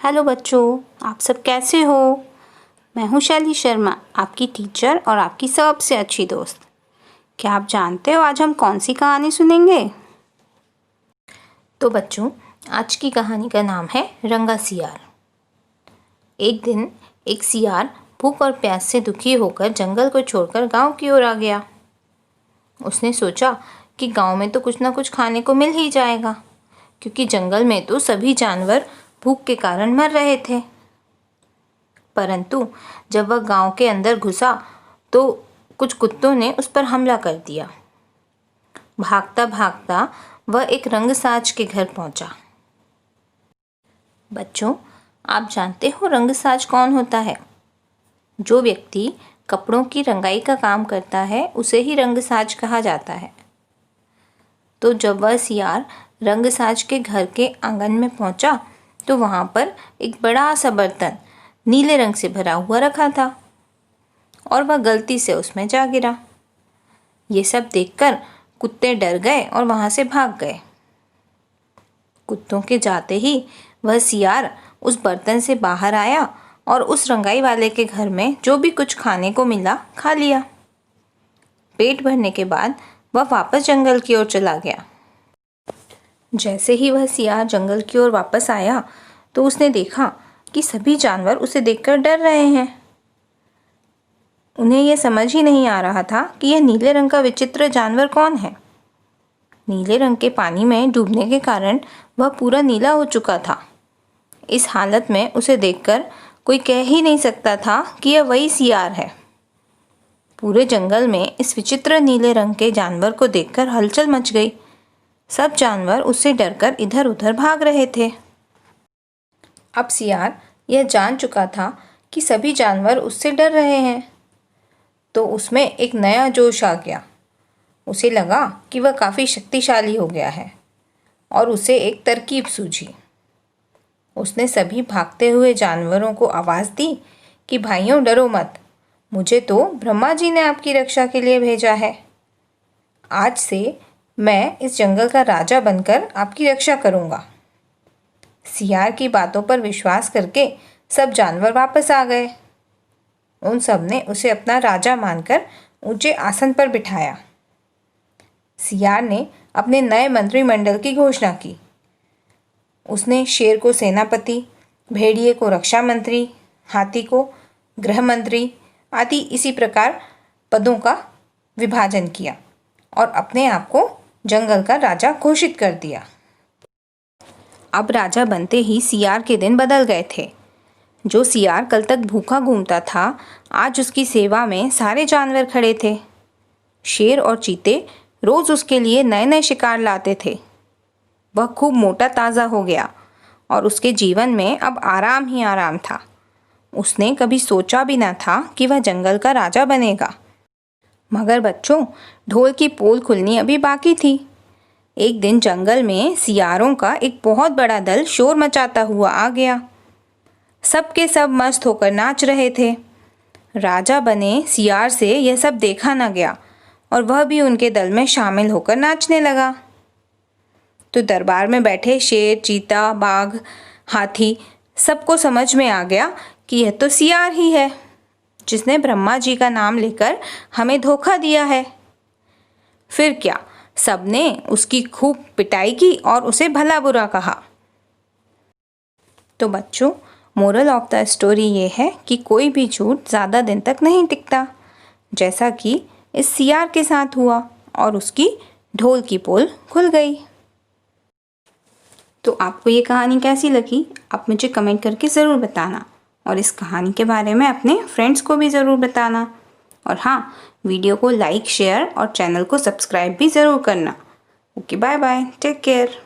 Hello बच्चों, आप सब कैसे हो। मैं हूँ शैली शर्मा, आपकी टीचर और आपकी सबसे अच्छी दोस्त। क्या आप जानते हो आज हम कौन सी कहानी सुनेंगे? तो बच्चों, आज की कहानी का नाम है रंगा सियार। एक दिन एक सियार भूख और प्यास से दुखी होकर जंगल को छोड़कर गांव की ओर आ गया। उसने सोचा कि गांव में तो कुछ ना कुछ खाने को मिल ही जाएगा, क्योंकि जंगल में तो सभी जानवर भूख के कारण मर रहे थे। परंतु जब वह गांव के अंदर घुसा तो कुछ कुत्तों ने उस पर हमला कर दिया। भागता भागता वह एक रंगसाज के घर पहुंचा। बच्चों, आप जानते हो रंगसाज कौन होता है? जो व्यक्ति कपड़ों की रंगाई का काम करता है उसे ही रंगसाज कहा जाता है। तो जब वह सियार रंगसाज के घर के आंगन में पहुंचा तो वहां पर एक बड़ा सा बर्तन नीले रंग से भरा हुआ रखा था और वह गलती से उसमें जा गिरा। ये सब देखकर कुत्ते डर गए और वहां से भाग गए। कुत्तों के जाते ही वह सियार उस बर्तन से बाहर आया और उस रंगाई वाले के घर में जो भी कुछ खाने को मिला खा लिया। पेट भरने के बाद वह वापस जंगल की ओर चला गया। जैसे ही वह सियार जंगल की ओर वापस आया तो उसने देखा कि सभी जानवर उसे देखकर डर रहे हैं। उन्हें यह समझ ही नहीं आ रहा था कि यह नीले रंग का विचित्र जानवर कौन है। नीले रंग के पानी में डूबने के कारण वह पूरा नीला हो चुका था। इस हालत में उसे देखकर कोई कह ही नहीं सकता था कि यह वही सियार है। पूरे जंगल में इस विचित्र नीले रंग के जानवर को देखकर हलचल मच गई। सब जानवर उससे डरकर इधर उधर भाग रहे थे। अब सियार यह जान चुका था कि सभी जानवर उससे डर रहे हैं, तो उसमें एक नया जोश आ गया। उसे लगा कि वह काफ़ी शक्तिशाली हो गया है और उसे एक तरकीब सूझी। उसने सभी भागते हुए जानवरों को आवाज़ दी कि भाइयों, डरो मत, मुझे तो ब्रह्मा जी ने आपकी रक्षा के लिए भेजा है। आज से मैं इस जंगल का राजा बनकर आपकी रक्षा करूँगा। सियार की बातों पर विश्वास करके सब जानवर वापस आ गए। उन सब ने उसे अपना राजा मानकर ऊंचे आसन पर बिठाया। सियार ने अपने नए मंत्रिमंडल की घोषणा की। उसने शेर को सेनापति, भेड़िए को रक्षा मंत्री, हाथी को गृह मंत्री आदि इसी प्रकार पदों का विभाजन किया और अपने आप को जंगल का राजा घोषित कर दिया। अब राजा बनते ही सियार के दिन बदल गए थे। जो सियार कल तक भूखा घूमता था, आज उसकी सेवा में सारे जानवर खड़े थे। शेर और चीते रोज उसके लिए नए नए शिकार लाते थे। वह खूब मोटा ताज़ा हो गया और उसके जीवन में अब आराम ही आराम था। उसने कभी सोचा भी न था कि वह जंगल का राजा बनेगा। मगर बच्चों, ढोल की पोल खुलनी अभी बाकी थी। एक दिन जंगल में सियारों का एक बहुत बड़ा दल शोर मचाता हुआ आ गया। सब के सब मस्त होकर नाच रहे थे। राजा बने सियार से यह सब देखा न गया और वह भी उनके दल में शामिल होकर नाचने लगा। तो दरबार में बैठे शेर, चीता, बाघ, हाथी सबको समझ में आ गया कि यह तो सियार ही है, जिसने ब्रह्मा जी का नाम लेकर हमें धोखा दिया है। फिर क्या, सबने उसकी खूब पिटाई की और उसे भला बुरा कहा। तो बच्चों, मोरल ऑफ द स्टोरी ये है कि कोई भी झूठ ज़्यादा दिन तक नहीं टिकता, जैसा कि इस सियार के साथ हुआ और उसकी ढोल की पोल खुल गई। तो आपको ये कहानी कैसी लगी, आप मुझे कमेंट करके ज़रूर बताना और इस कहानी के बारे में अपने फ्रेंड्स को भी ज़रूर बताना। और हाँ, वीडियो को लाइक, शेयर और चैनल को सब्सक्राइब भी ज़रूर करना। Okay, bye bye, take care.